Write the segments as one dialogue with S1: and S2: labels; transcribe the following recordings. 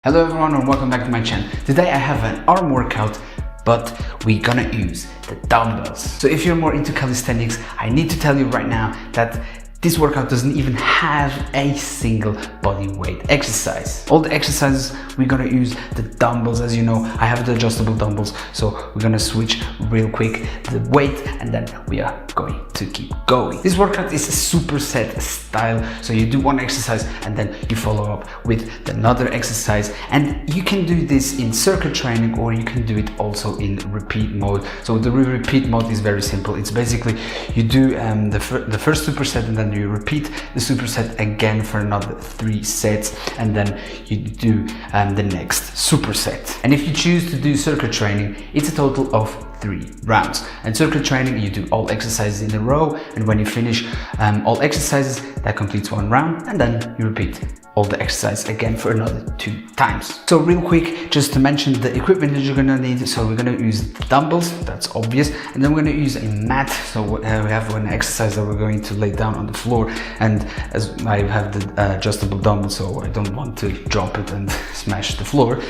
S1: Hello everyone and welcome back to my channel. Today I have an arm workout, but we're gonna use the dumbbells. So if you're more into calisthenics, I need to tell you right now that this workout doesn't even have a single body weight exercise. All the exercises we're gonna use the dumbbells. As you know, I have the adjustable dumbbells, so we're gonna switch real quick the weight and then we are going to keep going. This workout is a superset style, so you do one exercise and then you follow up with another exercise, and you can do this in circuit training or you can do it also in repeat mode. So the repeat mode is very simple. It's basically you do the first superset and then you repeat the superset again for another 3 sets, and then you do the next superset. And if you choose to do circuit training, it's a total of 3 rounds. And circuit training, you do all exercises in a row, and when you finish all exercises, that completes 1 round, and then you repeat all the exercise again for another 2 times. So real quick, just to mention the equipment that you're gonna need. So we're gonna use dumbbells, that's obvious, and then we're gonna use a mat. So we have an exercise that we're going to lay down on the floor, and as I have the adjustable dumbbell, so I don't want to drop it and smash the floor.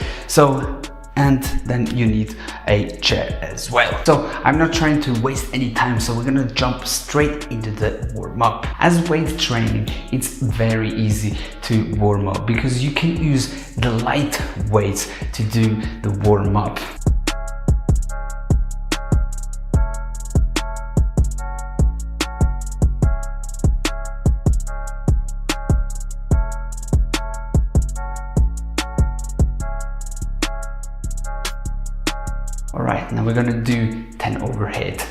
S1: And then you need a chair as well. So I'm not trying to waste any time, so we're gonna jump straight into the warm-up. As weight training, it's very easy to warm up because you can use the light weights to do the warm-up. All right, now we're gonna do 10 overhead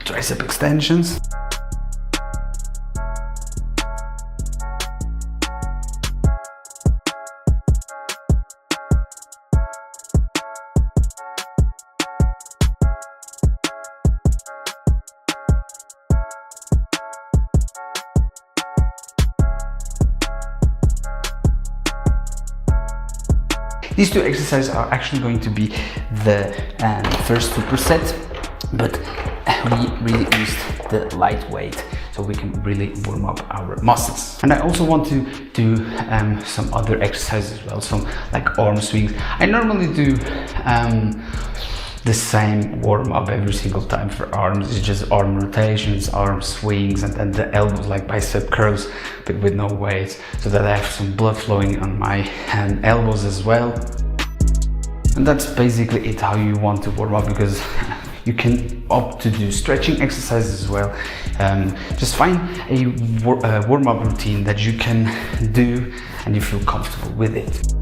S1: tricep extensions. These 2 exercises are actually going to be the first superset, but we really used the lightweight so we can really warm up our muscles. And I also want to do some other exercises as well, some like arm swings. I normally do the same warm up every single time for arms. It's just arm rotations, arm swings, and then the elbows, like bicep curls, but with no weights, so that I have some blood flowing on my elbows as well. And that's basically it, how you want to warm up, because you can opt to do stretching exercises as well. Just find a warm-up routine that you can do and you feel comfortable with it.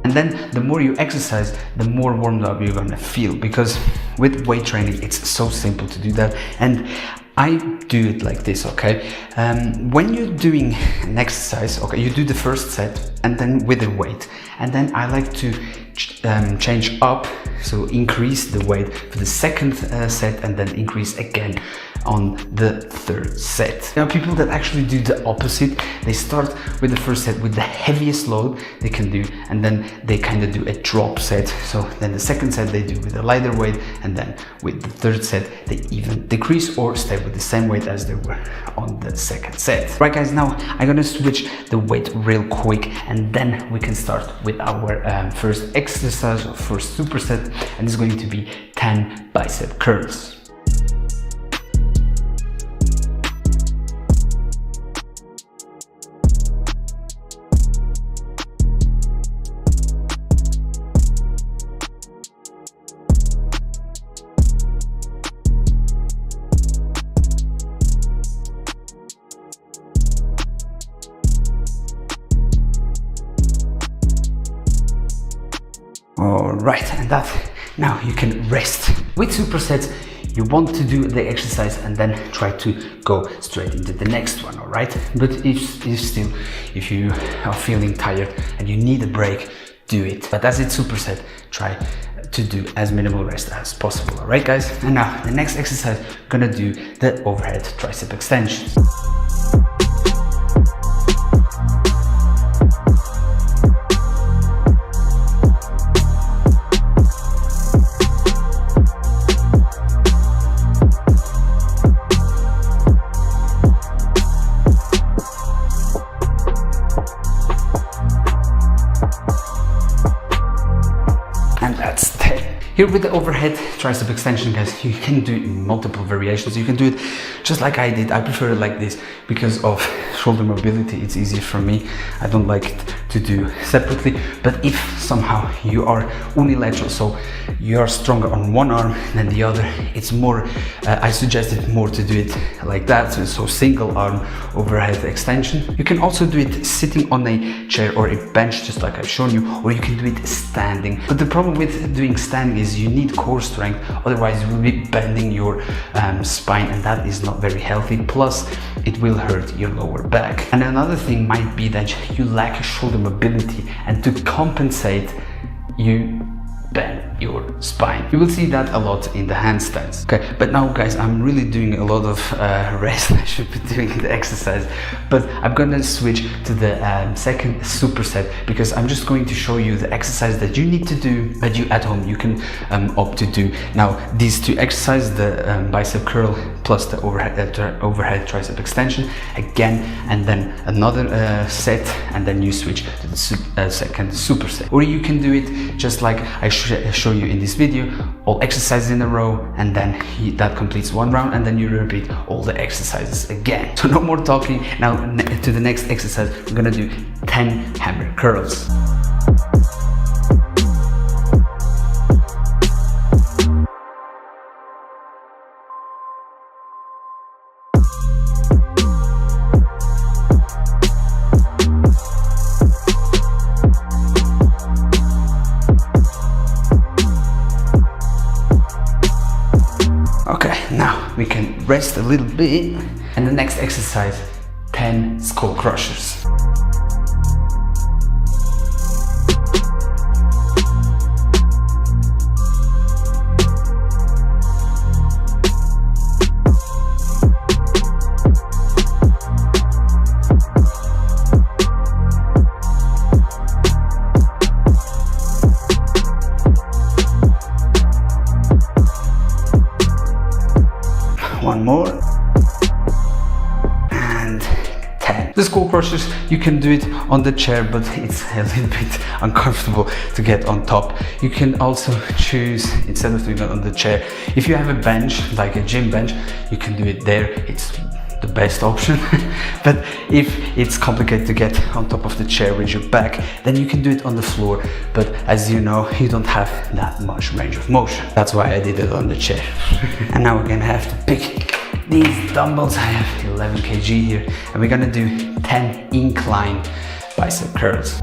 S1: And then the more you exercise, the more warmed up you're gonna feel, because with weight training, it's so simple to do that. And I do it like this, okay? When you're doing an exercise, okay, you do the first set and then with the weight. And then I like to change up, so increase the weight for the second set and then increase again on the third set. There are people that actually do the opposite. They start with the first set with the heaviest load they can do, and then they kind of do a drop set. So then the second set they do with a lighter weight, and then with the third set they even decrease or stay with the same weight as they were on the second set. Right guys, now I'm gonna switch the weight real quick, and then we can start with our first exercise or first superset, and it's going to be 10 bicep curls. All right, and that now you can rest. With supersets, you want to do the exercise and then try to go straight into the next one, all right? But if you are feeling tired and you need a break, do it. But as it's superset, try to do as minimal rest as possible, all right guys? And now the next exercise, we're gonna do the overhead tricep extensions. Here with the overhead tricep extension, guys, you can do it in multiple variations. You can do it just like I did. I prefer it like this because of shoulder mobility. It's easier for me. I don't like it to do separately. But if somehow you are unilateral, so you are stronger on one arm than the other, it's more, I suggest it more to do it like that. So single arm overhead extension. You can also do it sitting on a chair or a bench, just like I've shown you, or you can do it standing. But the problem with doing standing is you need core strength, otherwise you will be bending your spine, and that is not very healthy. Plus it will hurt your lower back. And another thing might be that you lack shoulder mobility, and to compensate, you bend your spine. You will see that a lot in the handstands. Okay, but now guys, I'm really doing a lot of rest. I should be doing the exercise, but I'm gonna switch to the second superset, because I'm just going to show you the exercise that you need to do, that you at home you can opt to do. Now these two exercises, the bicep curl plus the overhead tricep extension again, and then another set, and then you switch to the second superset. Or you can do it just like I show you in this video, all exercises in a row, and then that completes one round, and then you repeat all the exercises again. So no more talking. Now to the next exercise, we're gonna do 10 hammer curls. Now we can rest a little bit, and the next exercise, 10 skull crushers. One more, and 10. The skull crushers, you can do it on the chair, but it's a little bit uncomfortable to get on top. You can also choose, instead of doing it on the chair, if you have a bench, like a gym bench, you can do it there. It's the best option. But if it's complicated to get on top of the chair with your back, then you can do it on the floor. But as you know, you don't have that much range of motion. That's why I did it on the chair. And now we're gonna have to pick these dumbbells. I have 11 kg here, and we're gonna do 10 incline bicep curls.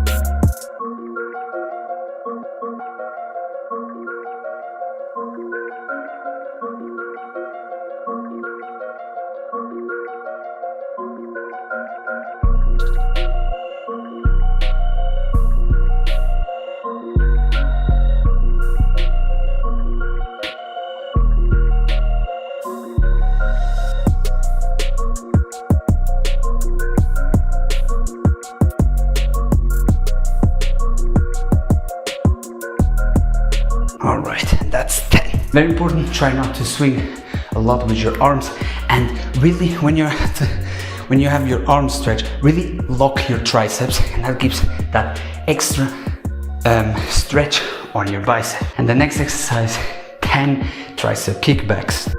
S1: That's 10. Very important, try not to swing a lot with your arms, and really when you have your arms stretched, really lock your triceps, and that gives that extra stretch on your bicep. And the next exercise, 10 tricep kickbacks.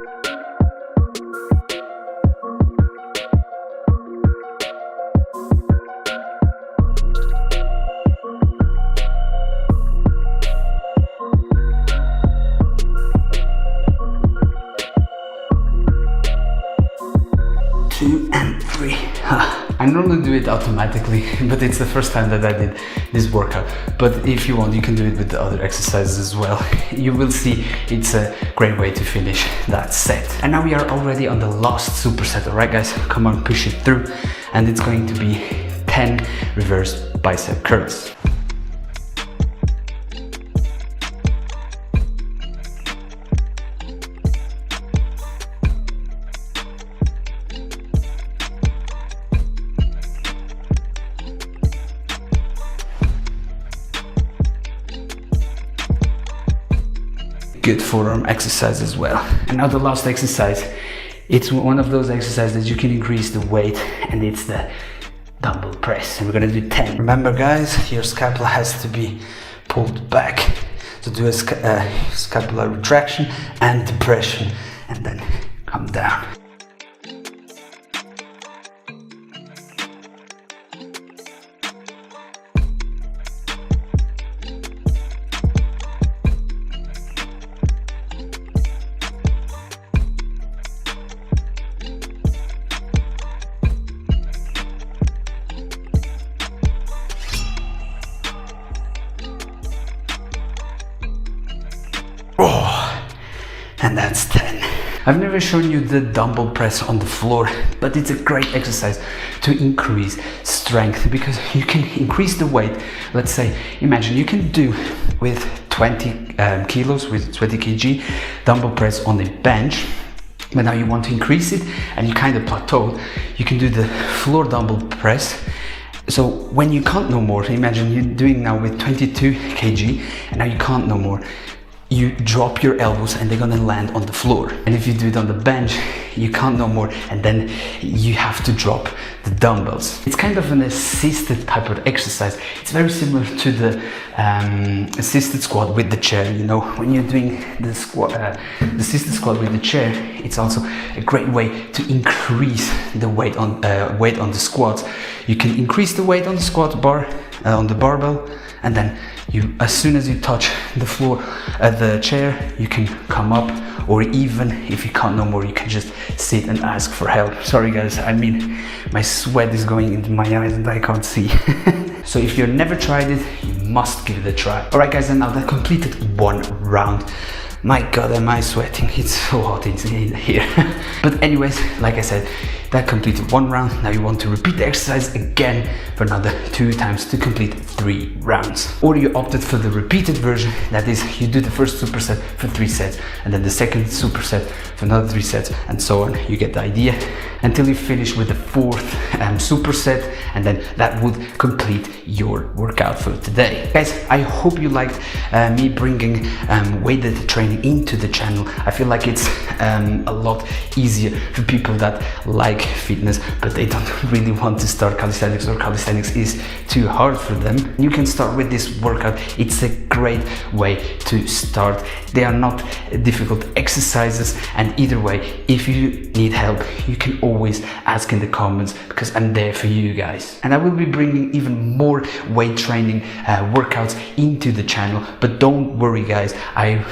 S1: I normally do it automatically, but it's the first time that I did this workout. But if you want, you can do it with the other exercises as well. You will see it's a great way to finish that set. And now we are already on the last superset. Alright guys, come on, push it through. And it's going to be 10 reverse bicep curls. Good forearm exercise as well. And now the last exercise, it's one of those exercises that you can increase the weight, and it's the dumbbell press, and we're gonna do 10. Remember guys, your scapula has to be pulled back So do a scapular retraction and depression, and then come down. And that's 10. I've never shown you the dumbbell press on the floor, but it's a great exercise to increase strength, because you can increase the weight. Let's say, imagine you can do with 20 kilos, with 20 kg dumbbell press on a bench, but now you want to increase it and you kind of plateau. You can do the floor dumbbell press. So when you can't no more, imagine you're doing now with 22 kg and now you can't no more. You drop your elbows and they're gonna land on the floor. And if you do it on the bench, you can't no more, and then you have to drop the dumbbells. It's kind of an assisted type of exercise. It's very similar to the assisted squat with the chair. You know, when you're doing the squat, the assisted squat with the chair, it's also a great way to increase the weight on the squats. You can increase the weight on the squat bar, on the barbell, and then as soon as you touch the floor, the chair, you can come up, or even if you can't no more, you can just sit and ask for help. Sorry guys, I mean, my sweat is going into my eyes and I can't see. So if you've never tried it, you must give it a try. Alright guys, and now that completed one round. My god, am I sweating? It's so hot in here. But anyways, like I said, that completed one round. Now you want to repeat the exercise again for another 2 times to complete 3 rounds. Or you opted for the repeated version, that is, you do the first superset for 3 sets, and then the second superset for another 3 sets, and so on. You get the idea, until you finish with the 4th superset, and then that would complete your workout for today. Guys, I hope you liked me bringing weighted training into the channel. I feel like it's a lot easier for people that like fitness but they don't really want to start calisthenics, or calisthenics is too hard for them. You can start with this workout. It's a great way to start. They are not difficult exercises, and either way, if you need help, you can always ask in the comments, because I'm there for you guys. And I will be bringing even more weight training workouts into the channel, but don't worry guys, I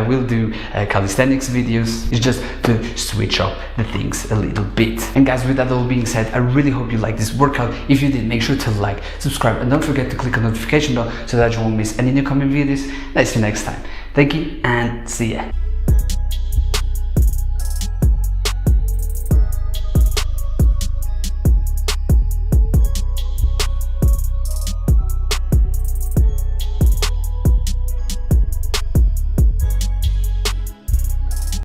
S1: will do calisthenics videos. It's just to switch up the things a little bit. And guys, with that all being said, I really hope you liked this workout. If you did, make sure to like, subscribe, and don't forget to click on the notification bell so that you won't miss any new coming videos. I'll see you next time. Thank you and see ya.